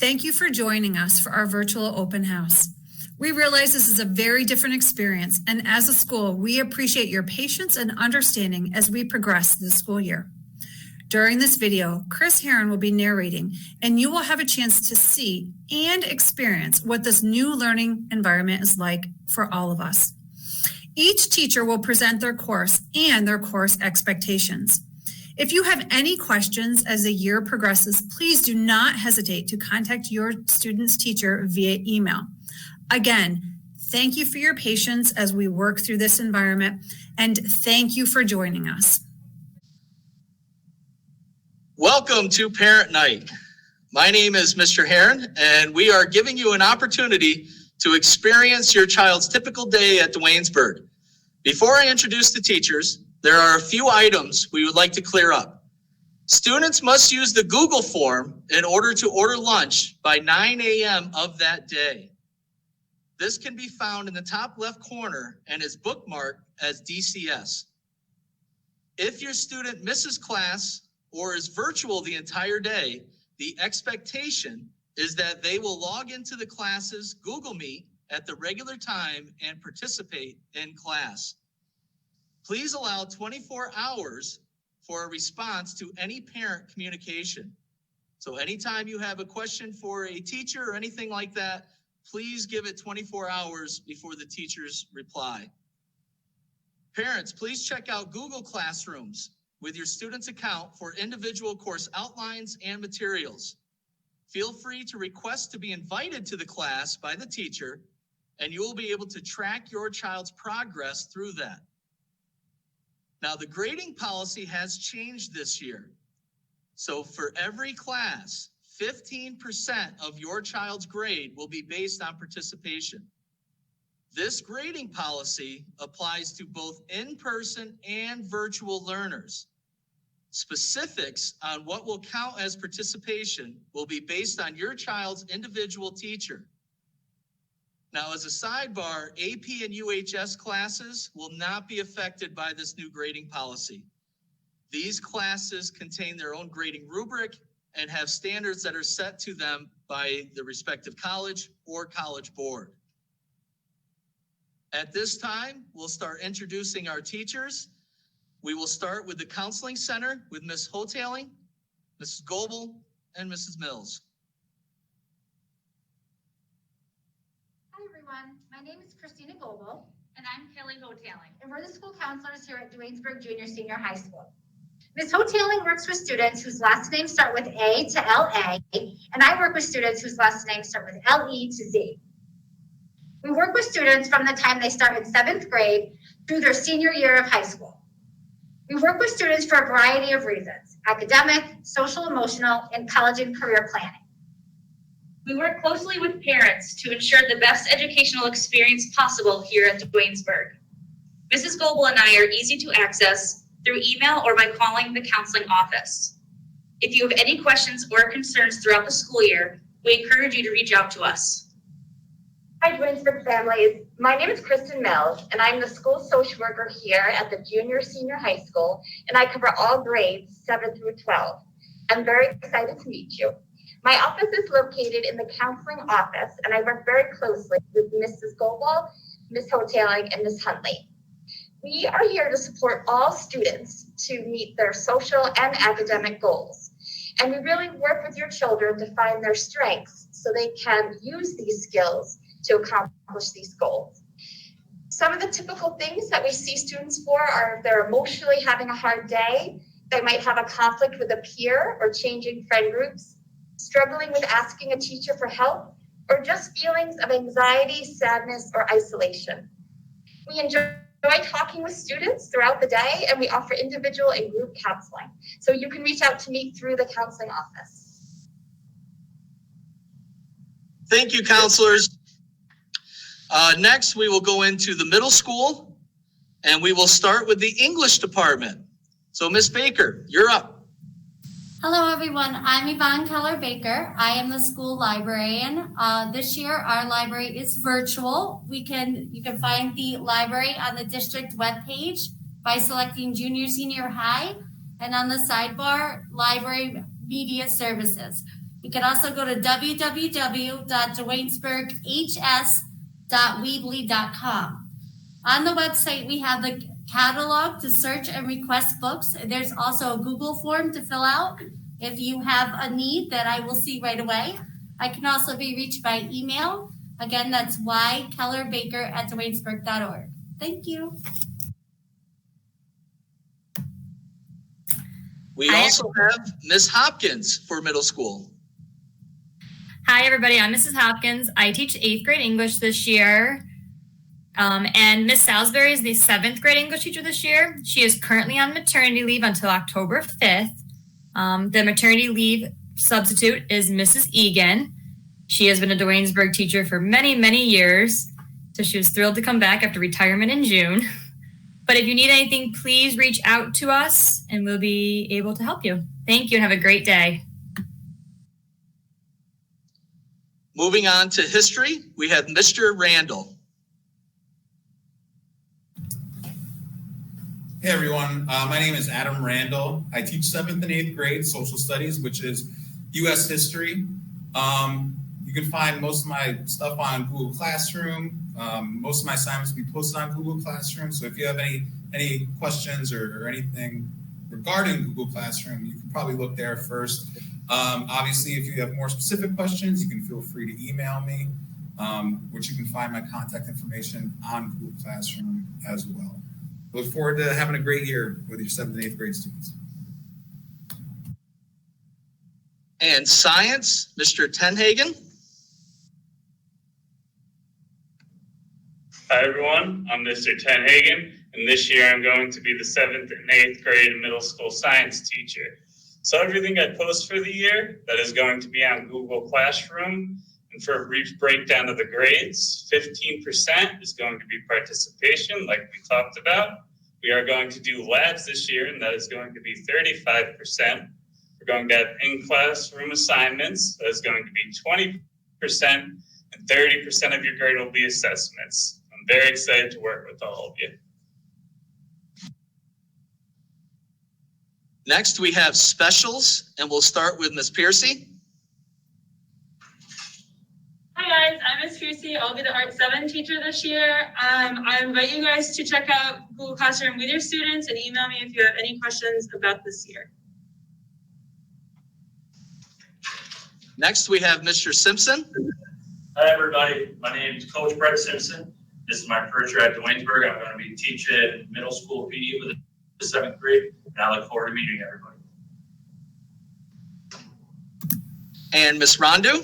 Thank you for joining us for our virtual open house. We realize this is a very different experience, and as a school, we appreciate your patience and understanding as we progress this school year. During this video, Chris Heron will be narrating, and you will have a chance to see and experience what this new learning environment is like for all of us. Each teacher will present their course and their course expectations. If you have any questions as the year progresses, please do not hesitate to contact your student's teacher via email. Again, thank you for your patience as we work through this environment, and thank you for joining us. Welcome to Parent Night. My name is Mr. Heron, and we are giving you an opportunity to experience your child's typical day at Duanesburg. Before I introduce the teachers, there are a few items we would like to clear up. Students must use the Google form in order to order lunch by 9 a.m. of that day. This can be found in the top left corner and is bookmarked as DCS. If your student misses class or is virtual the entire day, the expectation is that they will log into the class's Google Meet at the regular time and participate in class. Please allow 24 hours for a response to any parent communication. So anytime you have a question for a teacher or anything like that, please give it 24 hours before the teachers reply. Parents, please check out Google Classrooms with your student's account for individual course outlines and materials. Feel free to request to be invited to the class by the teacher, and you will be able to track your child's progress through that. Now, the grading policy has changed this year. So for every class, 15% of your child's grade will be based on participation. This grading policy applies to both in-person and virtual learners. Specifics on what will count as participation will be based on your child's individual teacher. Now, as a sidebar, AP and UHS classes will not be affected by this new grading policy. These classes contain their own grading rubric and have standards that are set to them by the respective college or college board. At this time, we'll start introducing our teachers. We will start with the Counseling Center with Ms. Hoteling, Mrs. Goebel, and Mrs. Mills. My name is Christina Goebel. And I'm Kelly Hoteling. And we're the school counselors here at Duanesburg Junior Senior High School. Ms. Hoteling works with students whose last names start with A to LA, and I work with students whose last names start with LE to Z. We work with students from the time they start in 7th grade through their senior year of high school. We work with students for a variety of reasons: academic, social, emotional, and college and career planning. We work closely with parents to ensure the best educational experience possible here at Duanesburg. Mrs. Goebel and I are easy to access through email or by calling the counseling office. If you have any questions or concerns throughout the school year, we encourage you to reach out to us. Hi, Duanesburg families. My name is Kristen Mills, and I'm the school social worker here at the Junior Senior High School, and I cover all grades 7 through 12. I'm very excited to meet you. My office is located in the counseling office, and I work very closely with Mrs. Goebel, Ms. Hoteling, and Ms. Huntley. We are here to support all students to meet their social and academic goals. And we really work with your children to find their strengths so they can use these skills to accomplish these goals. Some of the typical things that we see students for are if they're emotionally having a hard day, they might have a conflict with a peer or changing friend groups, struggling with asking a teacher for help, or just feelings of anxiety, sadness, or isolation. We enjoy talking with students throughout the day, and we offer individual and group counseling. So you can reach out to me through the counseling office. Thank you, counselors. Next, we will go into the middle school, and we will start with the English department. So Ms. Baker, you're up. Hello, everyone. I'm Yvonne Keller-Baker. I am the school librarian. This year, our library is virtual. You can find the library on the district webpage by selecting Junior Senior High, and on the sidebar, Library Media Services. You can also go to www.dwaynesburghs.weebly.com. On the website, we have the catalog to search and request books. There's also a Google form to fill out if you have a need that I will see right away. I can also be reached by email. Again, that's ykellerbaker@dwaynesburg.org. Thank you. We also have Ms. Hopkins for middle school. Hi, everybody. I'm Mrs. Hopkins. I teach 8th grade English this year. And Miss Salisbury is the 7th grade English teacher this year. She is currently on maternity leave until October 5th. The maternity leave substitute is Mrs. Egan. She has been a Duanesburg teacher for many, many years. So she was thrilled to come back after retirement in June. But if you need anything, please reach out to us and we'll be able to help you. Thank you and have a great day. Moving on to history, we have Mr. Randall. Hey everyone, my name is Adam Randall. I teach 7th and 8th grade social studies, which is U.S. history. You can find most of my stuff on Google Classroom. Most of my assignments will be posted on Google Classroom. So if you have any questions or anything regarding Google Classroom, you can probably look there first. Obviously, if you have more specific questions, you can feel free to email me, which you can find my contact information on Google Classroom as well. Look forward to having a great year with your 7th and 8th grade students. And science, Mr. Tenhagen. Hi everyone, I'm Mr. Tenhagen, and this year I'm going to be the 7th and 8th grade middle school science teacher. So everything I post for the year, that is going to be on Google Classroom. And for a brief breakdown of the grades, 15% is going to be participation, like we talked about. We are going to do labs this year, and that is going to be 35%. We're going to have in-classroom assignments, that is going to be 20%, and 30% of your grade will be assessments. I'm very excited to work with all of you. Next, we have specials, and we'll start with Ms. Piercy. Hi guys, I'm Ms. Piercy. I'll be the Art 7 teacher this year. I invite you guys to check out Google Classroom with your students and email me if you have any questions about this year. Next, we have Mr. Simpson. Hi everybody, my name is Coach Brett Simpson. This is my first year at Duanesburg. I'm going to be teaching middle school PE with the 7th grade, and I look forward to meeting everybody. And Ms. Rondu.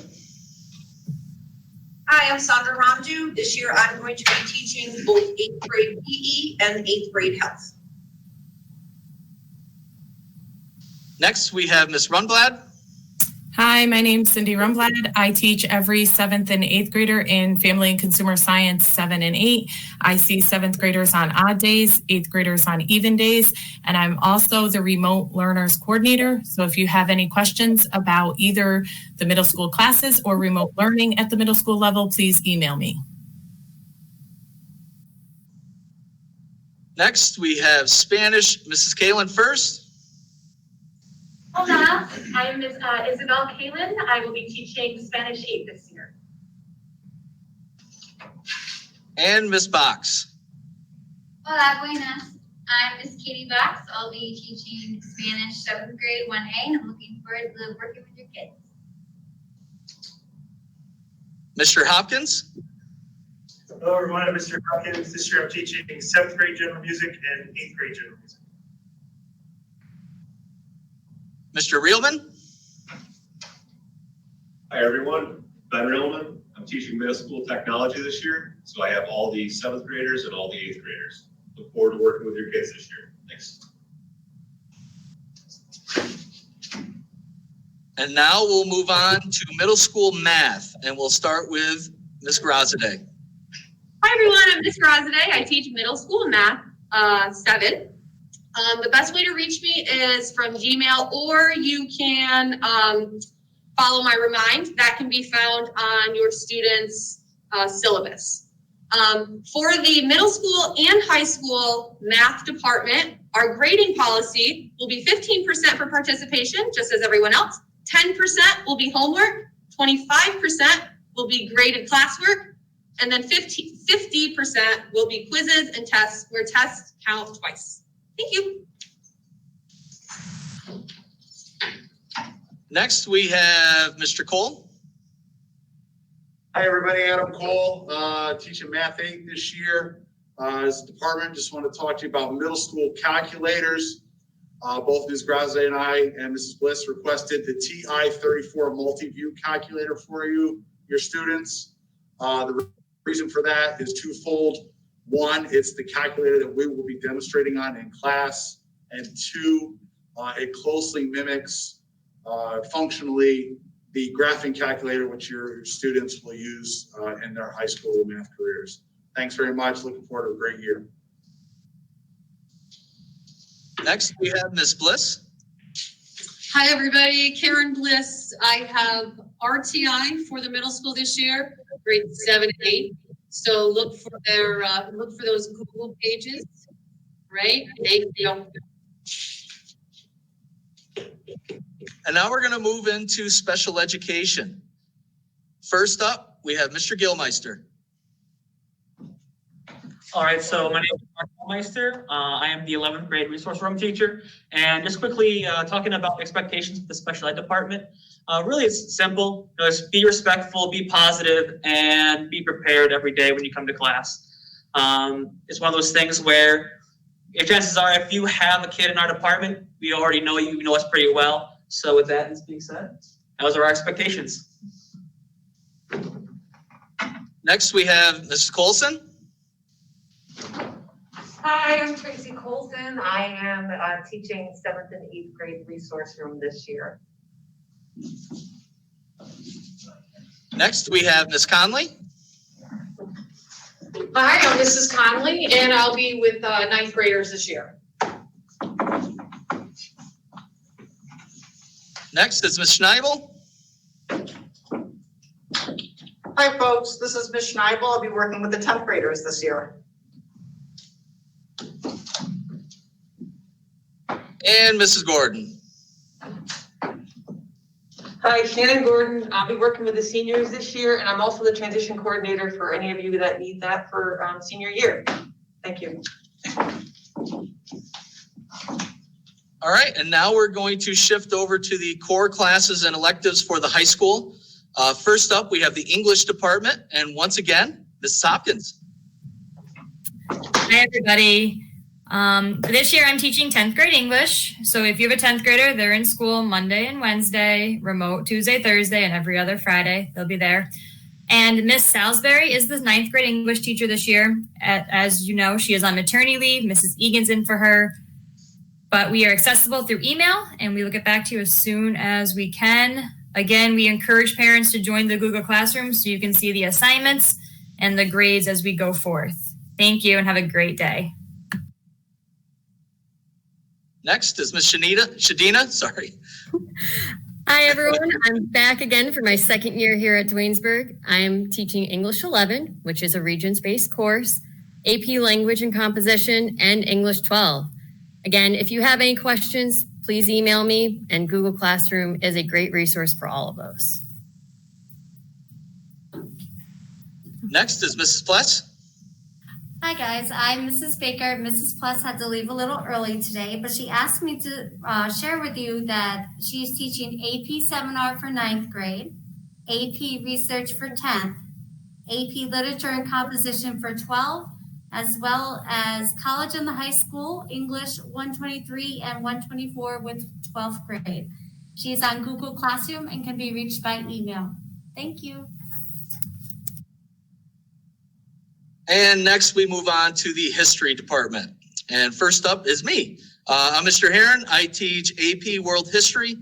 Hi, I'm Sandra Rondu. This year I'm going to be teaching both 8th grade PE and 8th grade health. Next, we have Ms. Runblad. Hi, my name's Cindy Rumblad. I teach every 7th and 8th grader in Family and Consumer Science 7 and 8. I see 7th graders on odd days, 8th graders on even days, and I'm also the remote learners coordinator. So if you have any questions about either the middle school classes or remote learning at the middle school level, please email me. Next, we have Spanish. Mrs. Kalen first. Hola, I'm Ms. Isabel Kalin. I will be teaching Spanish 8 this year. And Ms. Box. Hola, buenas. I'm Ms. Katie Box. I'll be teaching Spanish 7th grade 1A, and I'm looking forward to working with your kids. Mr. Hopkins. Hello, everyone. I'm Mr. Hopkins. This year I'm teaching 7th grade general music and 8th grade general music. Mr. Reelman. Hi, everyone. Ben Reelman. I'm teaching middle school technology this year, so I have all the 7th graders and all the 8th graders. Look forward to working with your kids this year. Thanks. And now we'll move on to middle school math, and we'll start with Ms. Grazaday. Hi, everyone. I'm Ms. Grazaday. I teach middle school math 7. The best way to reach me is from Gmail, or you can follow my remind. That can be found on your student's syllabus. For the middle school and high school math department, our grading policy will be 15% for participation, just as everyone else, 10% will be homework, 25% will be graded classwork, and then 50% will be quizzes and tests where tests count twice. Thank you. Next, we have Mr. Cole. Hi, everybody. Adam Cole, teaching Math 8 this year. As a department, just want to talk to you about middle school calculators. Both Ms. Graze and I and Mrs. Bliss requested the TI-34 multi-view calculator for you, your students. The reason for that is twofold. One, it's the calculator that we will be demonstrating on in class. And two, it closely mimics functionally the graphing calculator which your students will use in their high school math careers. Thanks very much. Looking forward to a great year. Next, we have Ms. Bliss. Hi, everybody. Karen Bliss. I have RTI for the middle school this year, grades 7 and 8. So look for those Google pages, right? Thank you. And now we're going to move into special education. First up, we have Mr. Gilmeister. All right, so my name is Mark Gilmeister. I am the 11th grade resource room teacher. And just quickly talking about expectations of the special ed department. Really, it's simple. Just be respectful, be positive, and be prepared every day when you come to class. It's one of those things where chances are if you have a kid in our department, we already know you know us pretty well. So with that being said, those are our expectations. Next, we have Mrs. Colson. Hi, I'm Tracy Colson. I am teaching 7th and 8th grade resource room this year. Next, we have Ms. Conley. Hi, I'm Mrs. Conley, and I'll be with 9th graders this year. Next is Ms. Schneibel. Hi, folks. This is Ms. Schneibel. I'll be working with the 10th graders this year. And Mrs. Gordon. Hi, Shannon Gordon. I'll be working with the seniors this year, and I'm also the transition coordinator for any of you that need that for senior year. Thank you. All right, and now we're going to shift over to the core classes and electives for the high school. First up, we have the English department, and once again, Mrs. Hopkins. Hi, everybody. This year I'm teaching 10th grade English. So if you have a 10th grader, they're in school Monday and Wednesday, remote Tuesday, Thursday, and every other Friday. They'll be there. And Miss Salisbury is the 9th grade English teacher this year. As you know, she is on maternity leave. Mrs. Egan's in for her. But we are accessible through email, and we will get back to you as soon as we can. Again, we encourage parents to join the Google Classroom so you can see the assignments and the grades as we go forth. Thank you and have a great day. Next is Ms. Shadina. Sorry. Hi, everyone. I'm back again for my second year here at Duanesburg. I am teaching English 11, which is a Regents-based course, AP Language and Composition, and English 12. Again, if you have any questions, please email me, and Google Classroom is a great resource for all of those. Next is Mrs. Pless. Hi guys, I'm Mrs. Baker. Mrs. Plus had to leave a little early today, but she asked me to share with you that she's teaching AP Seminar for 9th grade, AP Research for 10th, AP Literature and Composition for 12, as well as College and the High School, English 123 and 124 with 12th grade. She's on Google Classroom and can be reached by email. Thank you. And next we move on to the history department. And first up is me. I'm Mr. Heron. I teach AP World History.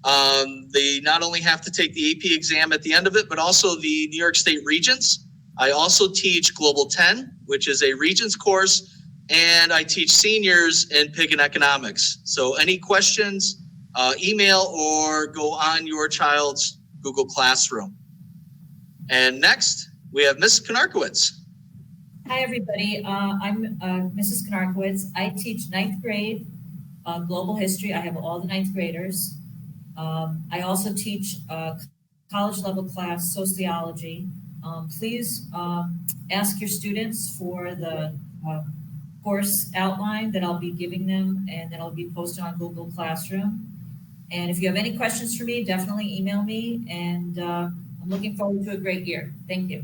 They not only have to take the AP exam at the end of it, but also the New York State Regents. I also teach Global 10, which is a Regents course, and I teach seniors in PIG and economics. So any questions, email or go on your child's Google Classroom. And next we have Ms. Konarkowitz. Hi, everybody. I'm Mrs. Konarkowitz. I teach 9th grade global history. I have all the 9th graders. I also teach a college level class, sociology. Please ask your students for the course outline that I'll be giving them and that I'll be posted on Google Classroom. And if you have any questions for me, definitely email me. And I'm looking forward to a great year. Thank you.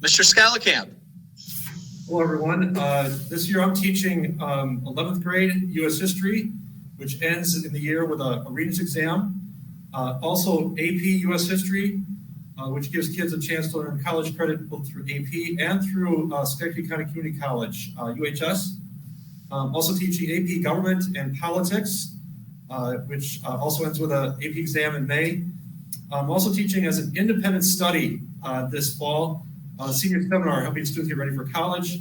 Mr. Scalakamp. Hello, everyone. This year I'm teaching 11th grade U.S. History, which ends in the year with a Regents exam. Also AP U.S. History, which gives kids a chance to earn college credit both through AP and through Schenectady County Community College, UHS. Also teaching AP Government and Politics, which also ends with an AP exam in May. I'm also teaching as an independent study this fall, senior seminar helping students get ready for college,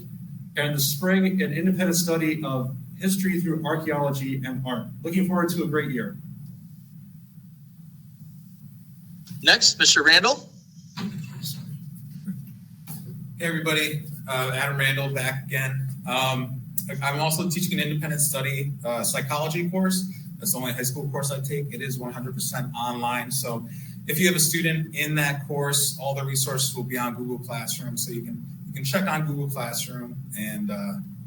and the spring an independent study of history through archaeology and art. Looking forward to a great year. Next, Mr. Randall. Hey everybody, Adam Randall back again. I'm also teaching an independent study psychology course. That's the only high school course I take. It is 100% online. So if you have a student in that course, all the resources will be on Google Classroom. So you can check on Google Classroom and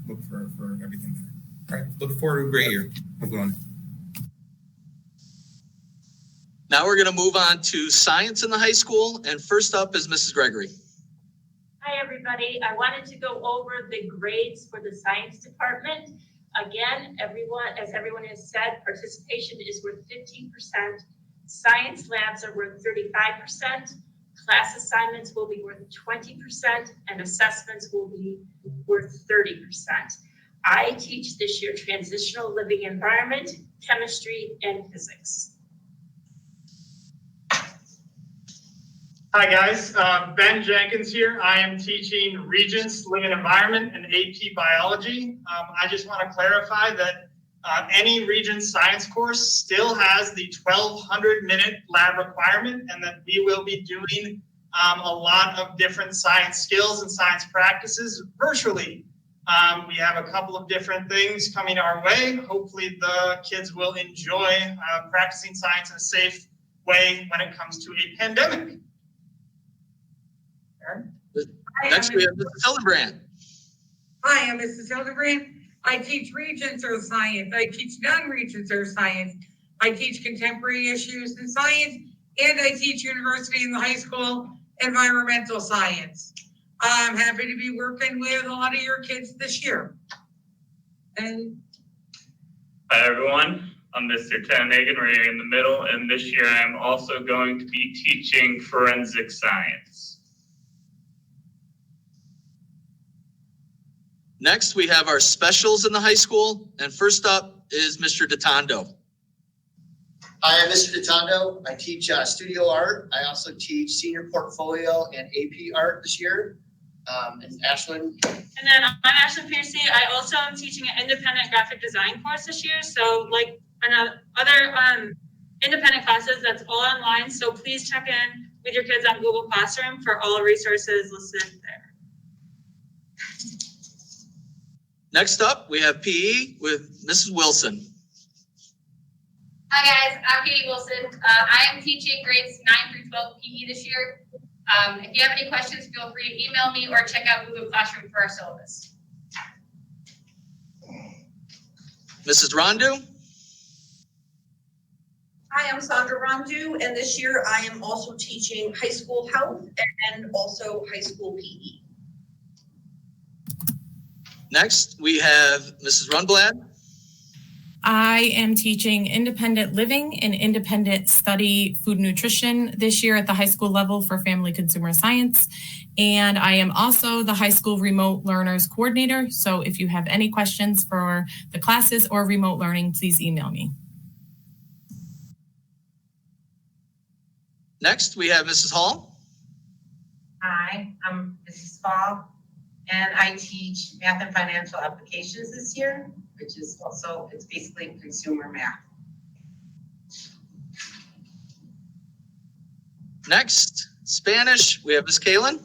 look for everything there. All right, look forward to a great year. Have a good one. Now we're going to move on to science in the high school. And first up is Mrs. Gregory. Hi, everybody. I wanted to go over the grades for the science department. Again, as everyone has said, participation is worth 15%. Science labs are worth 35%. Class assignments will be worth 20%, and assessments will be worth 30%. I teach this year transitional living environment, chemistry, and physics. Hi guys, Ben Jenkins here. I am teaching Regents, Living Environment, and AP Biology. I just want to clarify that any Regents science course still has the 1,200-minute lab requirement, and that we will be doing a lot of different science skills and science practices virtually. We have a couple of different things coming our way. Hopefully the kids will enjoy practicing science in a safe way when it comes to a pandemic. Next, we have Mrs. Hildebrand. Hi, I'm Mrs. Hildebrand. I teach Regents or science. I teach non-Regents or science. I teach contemporary issues in science, and I teach university and high school environmental science. I'm happy to be working with a lot of your kids this year. And hi, everyone. I'm Mr. Tannhagen, right here in the middle, and this year I'm also going to be teaching forensic science. Next, we have our specials in the high school. And first up is Mr. Detondo. Hi, I'm Mr. Detondo. I teach studio art. I also teach senior portfolio and AP art this year. And Ashlyn. And then I'm Ashlyn Piercy. I also am teaching an independent graphic design course this year. So like other independent classes, that's all online. So please check in with your kids on Google Classroom for all resources listed there. Next up, we have PE with Mrs. Wilson. Hi guys, I'm Katie Wilson. I am teaching grades 9 through 12 PE this year. If you have any questions, feel free to email me or check out Google Classroom for our syllabus. Mrs. Rondu. Hi, I'm Sandra Rondu, and this year I am also teaching high school health and also high school PE. Next, we have Mrs. Runblad. I am teaching independent living and independent study food nutrition this year at the high school level for family consumer science. And I am also the high school remote learners coordinator. So if you have any questions for the classes or remote learning, please email me. Next, we have Mrs. Hall. Hi, I'm Mrs. Fall, and I teach math and financial applications this year, which is also, it's basically consumer math. Next, Spanish, we have Ms. Kaylin.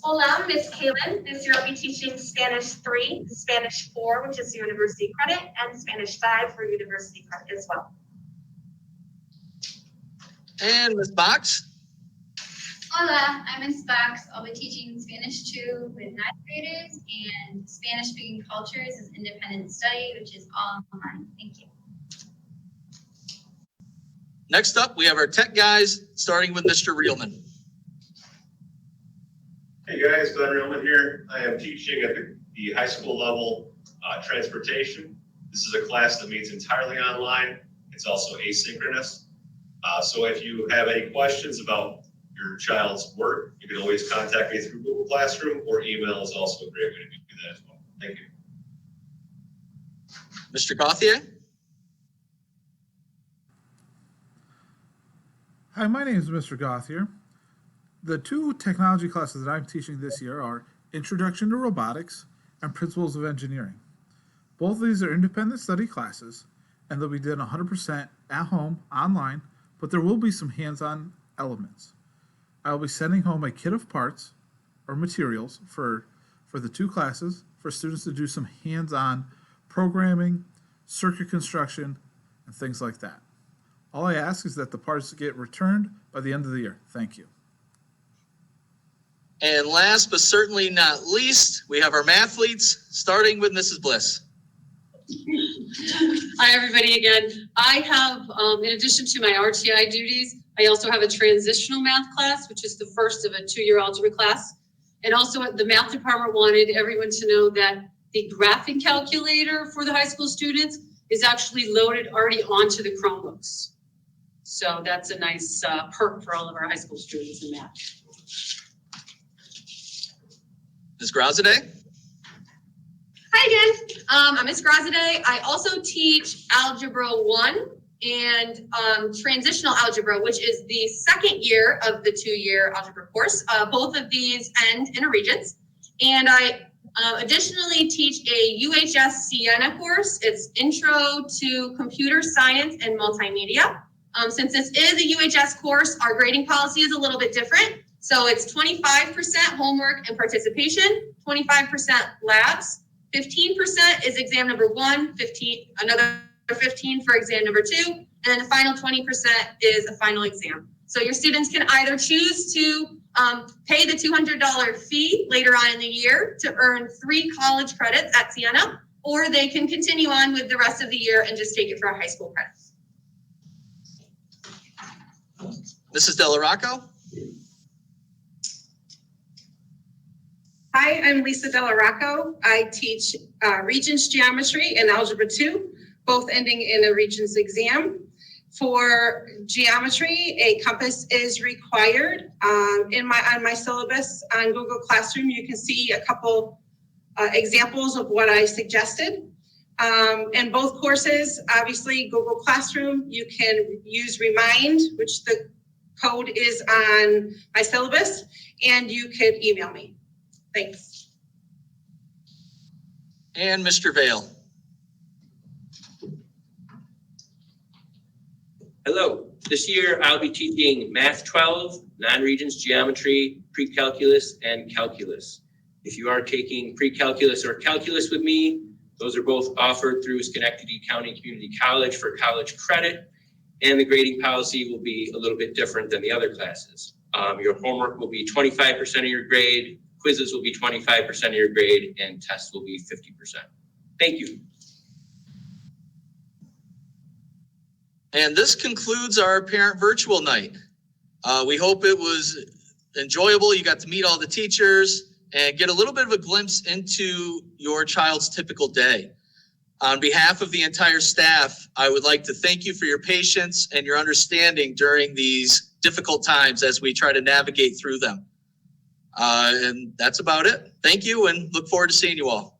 Hola, I'm Miss Kaylin. This year I'll be teaching Spanish 3, Spanish 4, which is university credit, and Spanish 5 for university credit as well. And Ms. Box? Hola, I'm Miss Box. I'll be teaching Spanish 2 with 9th graders and Spanish speaking cultures is independent study, which is all online. Thank you. Next up, we have our tech guys, starting with Mr. Reelman. Hey guys, Glenn Reelman here. I am teaching at the high school level transportation. This is a class that meets entirely online. It's also asynchronous. So if you have any questions about your child's work, you can always contact me through Google Classroom, or email is also a great way to do that as well. Thank you. Mr. Gauthier? Hi, my name is Mr. Gauthier. The two technology classes that I'm teaching this year are Introduction to Robotics and Principles of Engineering. Both of these are independent study classes, and they'll be done 100% at home, online, but there will be some hands-on elements. I will be sending home a kit of parts or materials for the two classes for students to do some hands-on programming, circuit construction, and things like that. All I ask is that the parts get returned by the end of the year. Thank you. And last but certainly not least, we have our mathletes, starting with Mrs. Bliss. Hi, everybody again. I have, in addition to my RTI duties, I also have a transitional math class, which is the first of a 2-year algebra class. And also the math department wanted everyone to know that the graphing calculator for the high school students is actually loaded already onto the Chromebooks. So that's a nice perk for all of our high school students in math. Ms. Graziadei? Hi again. I'm Miss Graziadei. I also teach Algebra 1 and Transitional Algebra, which is the second year of the 2-year algebra course. Both of these end in a Regents. And I additionally teach a UHS Sienna course. It's Intro to Computer Science and Multimedia. Since this is a UHS course, our grading policy is a little bit different. So it's 25% homework and participation, 25% labs, 15% is exam number 1, another 15 for exam number 2, and then the final 20% is a final exam. So your students can either choose to pay the $200 fee later on in the year to earn 3 college credits at Sienna, or they can continue on with the rest of the year and just take it for a high school credits. Mrs. Della Rocco? Hi, I'm Lisa Della Rocco. I teach Regents Geometry and Algebra 2, both ending in a Regents exam. For geometry, a compass is required. On my syllabus on Google Classroom, you can see a couple examples of what I suggested. In both courses, obviously Google Classroom, you can use Remind, which the code is on my syllabus, and you could email me. Thanks. And Mr. Vale. Hello. This year I'll be teaching Math 12, Non-Regents Geometry, Pre-Calculus, and Calculus. If you are taking Pre-Calculus or Calculus with me, those are both offered through Schenectady County Community College for college credit, and the grading policy will be a little bit different than the other classes. Your homework will be 25% of your grade, quizzes will be 25% of your grade, and tests will be 50%. Thank you. And this concludes our parent virtual night. We hope it was enjoyable. You got to meet all the teachers and get a little bit of a glimpse into your child's typical day. On behalf of the entire staff, I would like to thank you for your patience and your understanding during these difficult times as we try to navigate through them. And that's about it. Thank you and look forward to seeing you all.